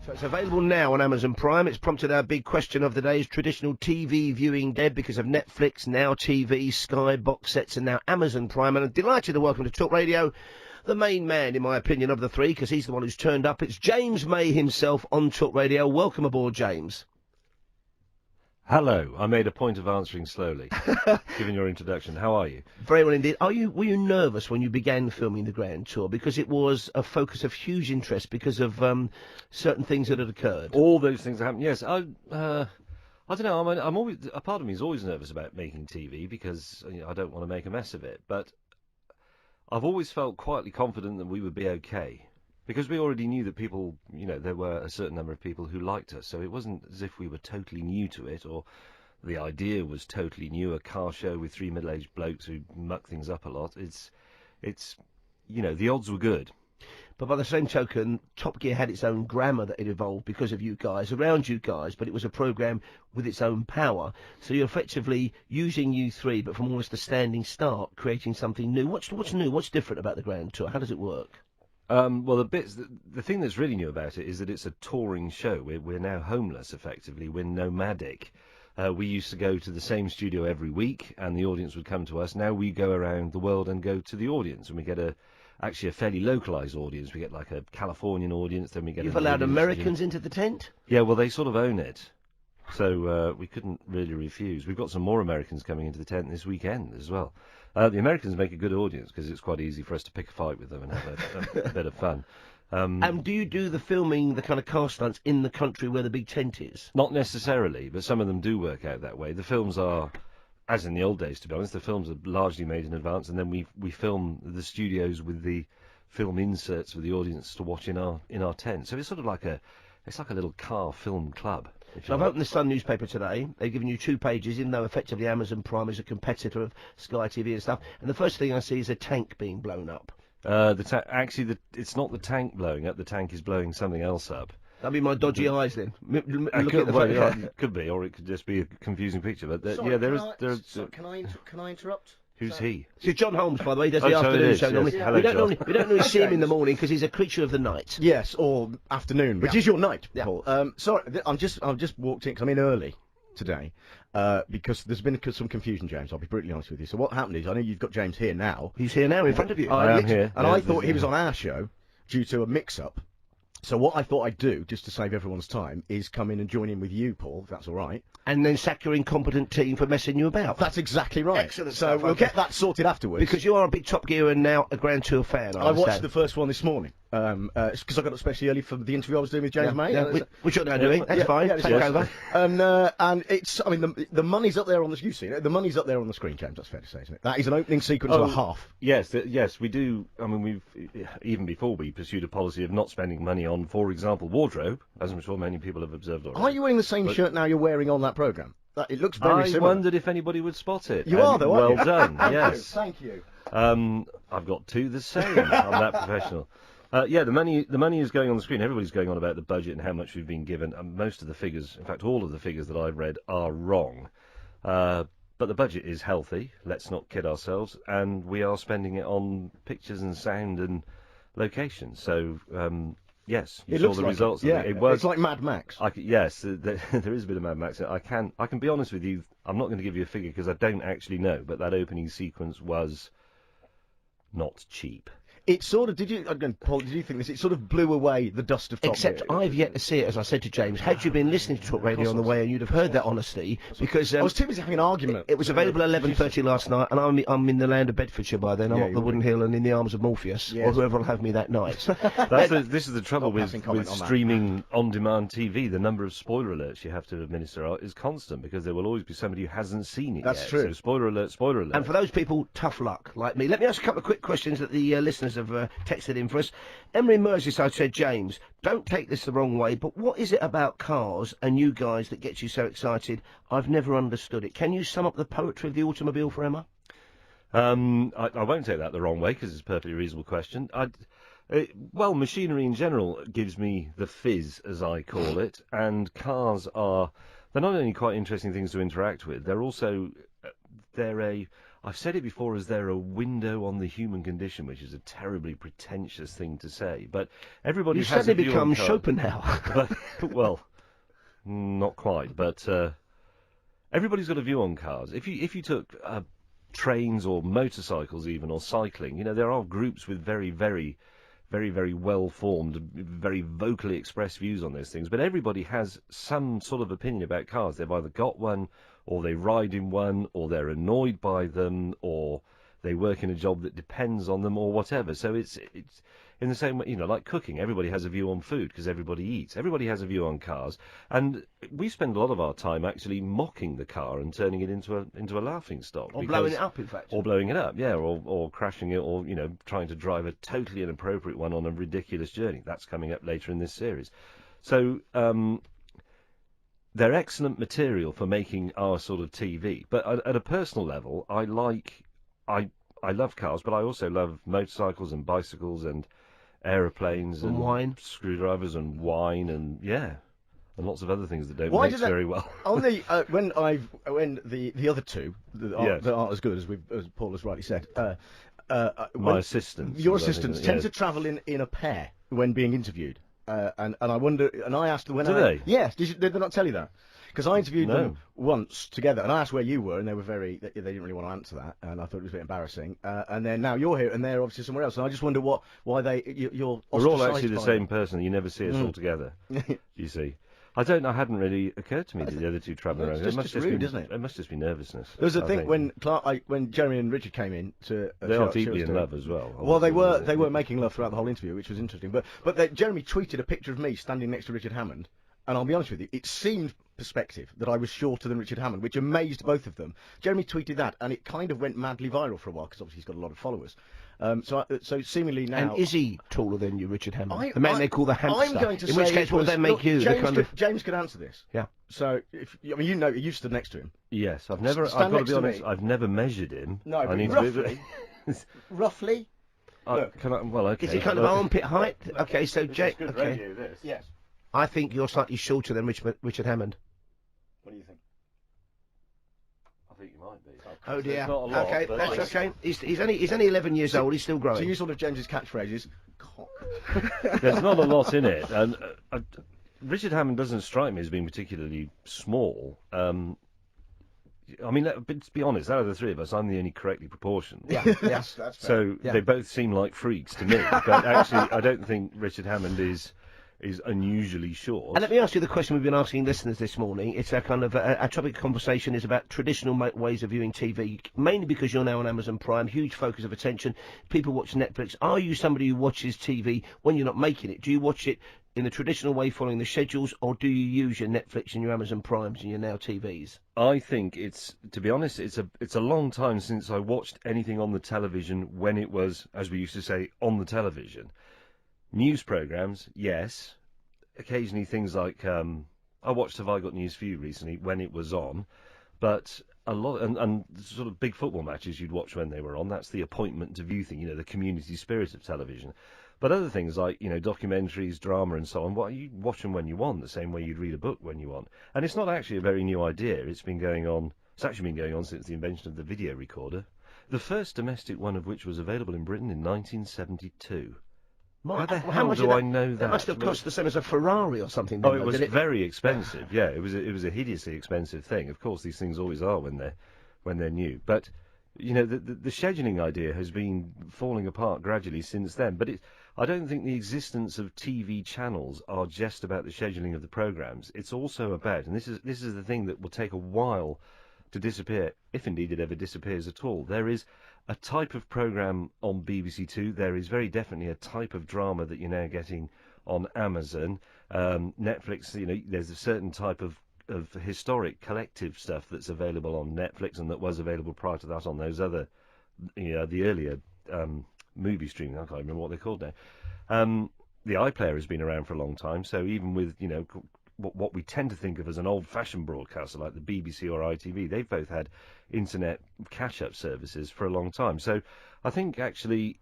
So it's available now on Amazon Prime. It's prompted our big question of the day: is traditional TV viewing dead because of Netflix, Now TV, Sky box sets, and now Amazon Prime? And I'm delighted to welcome to Talk Radio the main man, in my opinion, of the three, because he's the one who's turned up. It's James May himself on Talk Radio. Welcome aboard, James. Hello. I made a point of answering slowly, given your introduction. How are you? Very well indeed. Were you nervous when you began filming the Grand Tour? Because it was a focus of huge interest because of certain things that had occurred. All those things that happened. Yes. I don't know. I'm always, a part of me is always nervous about making TV because I don't want to make a mess of it. But I've always felt quietly confident that we would be okay. Because we already knew that people, there were a certain number of people who liked us, so it wasn't as if we were totally new to it, or the idea was totally new, a car show with three middle-aged blokes who muck things up a lot. It's the odds were good. But by the same token, Top Gear had its own grammar that it evolved because of you guys, around you guys, but it was a programme with its own power. So you're effectively using you three, but from almost a standing start, creating something new. What's new? What's different about the Grand Tour? How does it work? Well, the thing that's really new about it is that it's a touring show. We're now homeless, effectively. We're nomadic. We used to go to the same studio every week, and the audience would come to us. Now we go around the world and go to the audience, and we get actually a fairly localised audience. We get like a Californian audience, then we get... You've allowed Americans into the tent? Yeah, well, they sort of own it. So we couldn't really refuse. We've got some more Americans coming into the tent this weekend as well. The Americans make a good audience because it's quite easy for us to pick a fight with them and have a bit of fun. And do you do the filming, the kind of car stunts, in the country where the big tent is? Not necessarily, but some of them do work out that way. The films are, as in the old days, to be honest, the films are largely made in advance, and then we film the studios with the film inserts for the audience to watch in our tent. So it's sort of like a little car film club. So I've opened the Sun newspaper today. They've given you 2 pages, even though effectively Amazon Prime is a competitor of Sky TV and stuff. And the first thing I see is a tank being blown up. It's not the tank blowing up. The tank is blowing something else up. That'd be my dodgy eyes then. Could be, or it could just be a confusing picture. But Sorry, can I interrupt? Who's he? So John Holmes, by the way, does the afternoon show normally. Hello, we don't normally see him in the morning because he's a creature of the night. Yes, or afternoon, which is your night, Yeah. Paul. Sorry, I've just walked in because I'm in early today because there's been some confusion, James. I'll be brutally honest with you. So what happened is, I know you've got James here now. He's here now in front of you. I am here. And I thought he was on our show due to a mix-up. So what I thought I'd do, just to save everyone's time, is come in and join in with you, Paul, if that's all right. And then sack your incompetent team for messing you about. That's exactly right. Excellent So stuff, we'll okay. get that sorted afterwards. Because you are a big Top Gear and now a Grand Tour fan, I watched the first one this morning. Because I got up especially early for the interview I was doing with James May. Which you're now doing. That's fine. Yeah, Take over. And it's, I mean, the money's up there on the, you've seen it, the money's up there on the screen, James, that's fair to say, isn't it? That is an opening sequence and a half. Yes, we do. I mean, we've, even before we pursued a policy of not spending money on, for example, wardrobe, as I'm sure many people have observed already. Are you wearing the same shirt now you're wearing on that programme? It looks very similar. I wondered if anybody would spot it. You are, though, aren't you? Well done, yes. Thank you. I've got 2 the same. I'm that professional. The money is going on the screen. Everybody's going on about the budget and how much we've been given. And most of the figures, in fact, all of the figures that I've read are wrong. But the budget is healthy. Let's not kid ourselves. And we are spending it on pictures and sound and locations. So, yes, you saw the results. Yeah, it was. It's like Mad Max. Yes, there is a bit of Mad Max. I can be honest with you. I'm not going to give you a figure because I don't actually know. But that opening sequence was not cheap. It sort of, Paul, did you think this? It sort of blew away the dust of Top Gear. Except I've yet to see it, as I said to James. Had you been listening to Talk Radio on the way, and you'd have heard that honesty, because I was too busy having an argument. It was available at 11:30 last night, and I'm in the land of Bedfordshire by then. I'm up the Wooden Hill and in the arms of Morpheus, or whoever will have me that night. This is the trouble with streaming on-demand TV. The number of spoiler alerts you have to administer is constant because there will always be somebody who hasn't seen it. That's yet. true. So spoiler alert, spoiler alert. And for those people, tough luck, like me. Let me ask a couple of quick questions that the listeners have texted in for us. Emery Merseyside said, James, don't take this the wrong way, but what is it about cars and you guys that gets you so excited? I've never understood it. Can you sum up the poetry of the automobile for Emma? I won't take that the wrong way because it's a perfectly reasonable question. Well, machinery in general gives me the fizz, as I call it, and cars they're not only quite interesting things to interact with, they're also, I've said it before as they're a window on the human condition, which is a terribly pretentious thing to say. But everybody You has suddenly a view on become cars. Schopenhauer. Well, not quite, but everybody's got a view on cars. If you took trains or motorcycles even, or cycling, you know, there are groups with very, very well-formed, very vocally expressed views on those things, but everybody has some sort of opinion about cars. They've either got one, or they ride in one, or they're annoyed by them, or they work in a job that depends on them, or whatever. So it's in the same way, you know, like cooking. Everybody has a view on food because everybody eats. Everybody has a view on cars, and we spend a lot of our time actually mocking the car and turning it into a laughing stock. Or blowing it up, in fact. Or blowing it up, yeah, or crashing it, or, you know, trying to drive a totally inappropriate one on a ridiculous journey. That's coming up later in this series. So they're excellent material for making our sort of TV. But at a personal level, I love cars, but I also love motorcycles and bicycles and aeroplanes and wine, screwdrivers and wine, and yeah, and lots of other things that don't Why mix did that- very well. On the when the other two that aren't as good as Paul has rightly said, My assistants, your as I think, assistants tend yes. to travel in a pair when being interviewed, and I wonder, and I asked when Do they? Yes, did they not tell you that? Because I interviewed No. them once together, and I asked where you were, and they didn't really want to answer that, and I thought it was a bit embarrassing. And then now you're here, and they're obviously somewhere else, and I just wonder why you're We're all ostracised actually the by same them. person. You never see us all together. You see, I don't know. It hadn't really occurred to me that the other two travel around. It's just rude, be, isn't it? It must just be nervousness. There was a I thing think when Jeremy and Richard came in to. They show are us deeply in doing- love as well. Well, they obviously. were making love throughout the whole interview, which was interesting. But Jeremy tweeted a picture of me standing next to Richard Hammond, and I'll be honest with you, it seemed perspective that I was shorter than Richard Hammond, which amazed both of them. Jeremy tweeted that, and it kind of went madly viral for a while because obviously he's got a lot of followers. So seemingly now. And is he taller than you, Richard Hammond? I- the man I- they call the hamster. I'm going to in say which case, it what would was- that make look, you? James, The kind could, of James could answer this. Yeah. So you stood next to him. Yes, I've got stand to next be to honest. me. I've never measured him. No, I but need roughly. to Roughly. Look. can I, well, okay. is he kind of armpit height? Okay, so Jake. Okay, This. Yes. I think you're slightly shorter than Richard Hammond. What do you think? I think you might be. Oh dear. There's not a lot, Okay, but that's okay. He's only 11 years old. He's still So growing. you sort of James's catchphrase is cock. There's not a lot in it, and Richard Hammond doesn't strike me as being particularly small. I mean, but to be honest, out of the three of us, I'm the only correctly proportioned. Yeah, Yes, that's fair. So Yeah. they both seem like freaks to me. But actually, I don't think Richard Hammond is unusually short. And let me ask you the question we've been asking listeners this morning. It's a kind of a topic of conversation is about traditional ways of viewing TV, mainly because you're now on Amazon Prime, huge focus of attention. People watch Netflix. Are you somebody who watches TV when you're not making it? Do you watch it in the traditional way, following the schedules, or do you use your Netflix and your Amazon Primes and your Now TVs? I think to be honest, it's a long time since I watched anything on the television when it was, as we used to say, on the television. News programmes, yes. Occasionally things like, I watched Have I Got News For You recently when it was on, but a lot, and sort of big football matches you'd watch when they were on. That's the appointment to view thing, you know, the community spirit of television. But other things like, you know, documentaries, drama and so on, well, you watch them when you want, the same way you'd read a book when you want. And it's not actually a very new idea. It's actually been going on since the invention of the video recorder. The first domestic one of which was available in Britain in 1972. How the hell much do did I know that? That must have cost the same as a Ferrari or something. Oh, then, it though, was did very expensive. Yeah, it was a hideously expensive thing. Of course, these things always are when they're new. But you know, the scheduling idea has been falling apart gradually since then. But I don't think the existence of TV channels are just about the scheduling of the programs. It's also about, and this is the thing that will take a while to disappear, if indeed it ever disappears at all. There is a type of program on BBC Two. There is very definitely a type of drama that you're now getting on Amazon. Netflix, you know, there's a certain type of historic collective stuff that's available on Netflix and that was available prior to that on those other, you know, the earlier movie streaming. I can't remember what they're called now. The iPlayer has been around for a long time, so even with, you know, what we tend to think of as an old-fashioned broadcaster like the BBC or ITV, they've both had internet catch-up services for a long time. So I think actually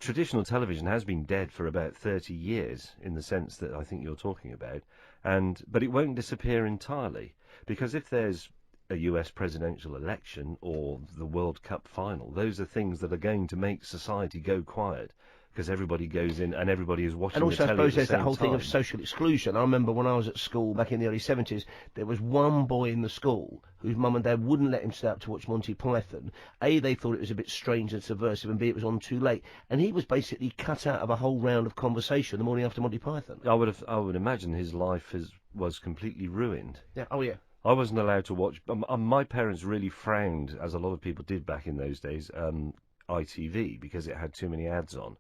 traditional television has been dead for about 30 years in the sense that I think you're talking about, but it won't disappear entirely, because if there's a US presidential election or the World Cup final. Those are things that are going to make society go quiet, because everybody goes in and everybody is watching And also, the I telly suppose at there's the that same whole thing of time. social exclusion. I remember when I was at school back in the early 70s, there was one boy in the school whose mum and dad wouldn't let him stay up to watch Monty Python. A, they thought it was a bit strange and subversive, and B, it was on too late. And he was basically cut out of a whole round of conversation the morning after Monty Python. I would imagine his life was completely ruined. Yeah. Oh, yeah. I wasn't allowed to watch. My parents really frowned, as a lot of people did back in those days, ITV, because it had too many ads on.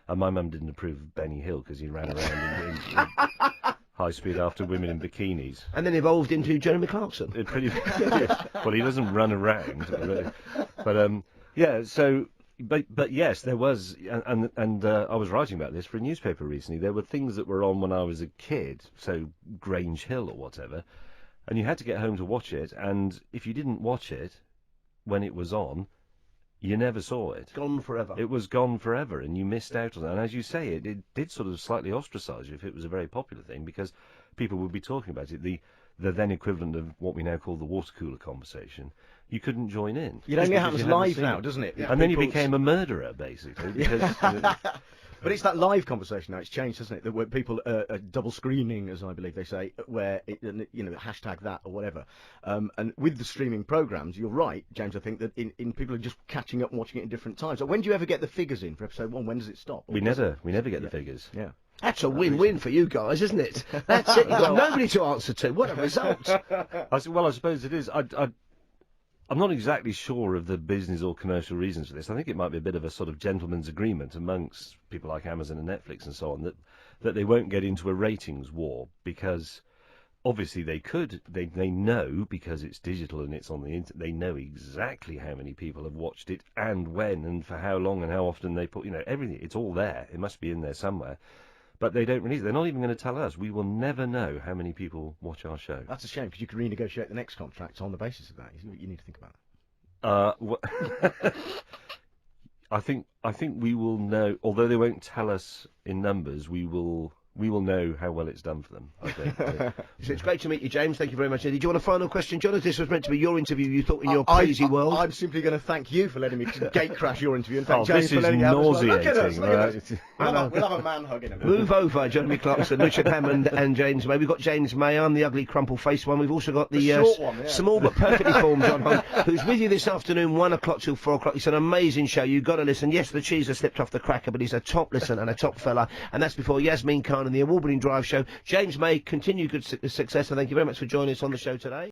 And my mum didn't approve of Benny Hill because he ran around in high speed after women in bikinis. And then evolved into Jeremy Clarkson. It pretty well, he doesn't run around, but yeah. So, but yes, there was, and I was writing about this for a newspaper recently. There were things that were on when I was a kid, so Grange Hill or whatever, and you had to get home to watch it. And if you didn't watch it when it was on, you never saw it. Gone forever. It was gone forever, and you missed out on it. And as you say, it did sort of slightly ostracise you if it was a very popular thing, because people would be talking about it. The then equivalent of what we now call the water cooler conversation, you couldn't join in. It only because happens you hadn't live seen now, it. doesn't it? Yeah. And then you People's- became a murderer, basically. Because, But it's that live conversation now. It's changed, hasn't it? That where people are double screening, as I believe they say, where hashtag that or whatever. And with the streaming programs, you're right, James. I think that in people are just catching up and watching it in different times. So when do you ever get the figures in for episode 1? When does it stop? we never get the figures. Yeah. That's a win-win for you guys, isn't it? That's it. You've got nobody to answer to. What a result. I suppose it is. I'm not exactly sure of the business or commercial reasons for this. I think it might be a bit of a sort of gentleman's agreement amongst people like Amazon and Netflix and so on, that they won't get into a ratings war, because obviously they could. They know, because it's digital and it's on the internet, they know exactly how many people have watched it and when and for how long and how often they put, everything. It's all there. It must be in there somewhere. But they don't release it. They're not even going to tell us. We will never know how many people watch our show. That's a shame, because you could renegotiate the next contract on the basis of that. You need to think about it. I think we will know. Although they won't tell us in numbers, we will know how well it's done for them, I think. So it's great to meet you, James. Thank you very much. Did you want a final question, John? This was meant to be your interview, you thought, in your crazy world. I'm simply going to thank you for letting me gate crash your interview. And thank Oh, James this for is letting you have us. Look at us, nauseating. look at us. Right? We'll have a man hug in a minute. Move over, Jeremy Clarkson, Richard Hammond and James May. We've got James May, I'm the ugly crumple-faced one. We've also got the short one, yeah. small but perfectly formed John Hunt, who's with you this afternoon, 1 o'clock till 4 o'clock. It's an amazing show. You've got to listen. Yes, the cheese has slipped off the cracker, but he's a top listener and a top fella. And that's before Yasmin Khan and the award-winning Drive Show. James May, continue good success, and thank you very much for joining us on the show today.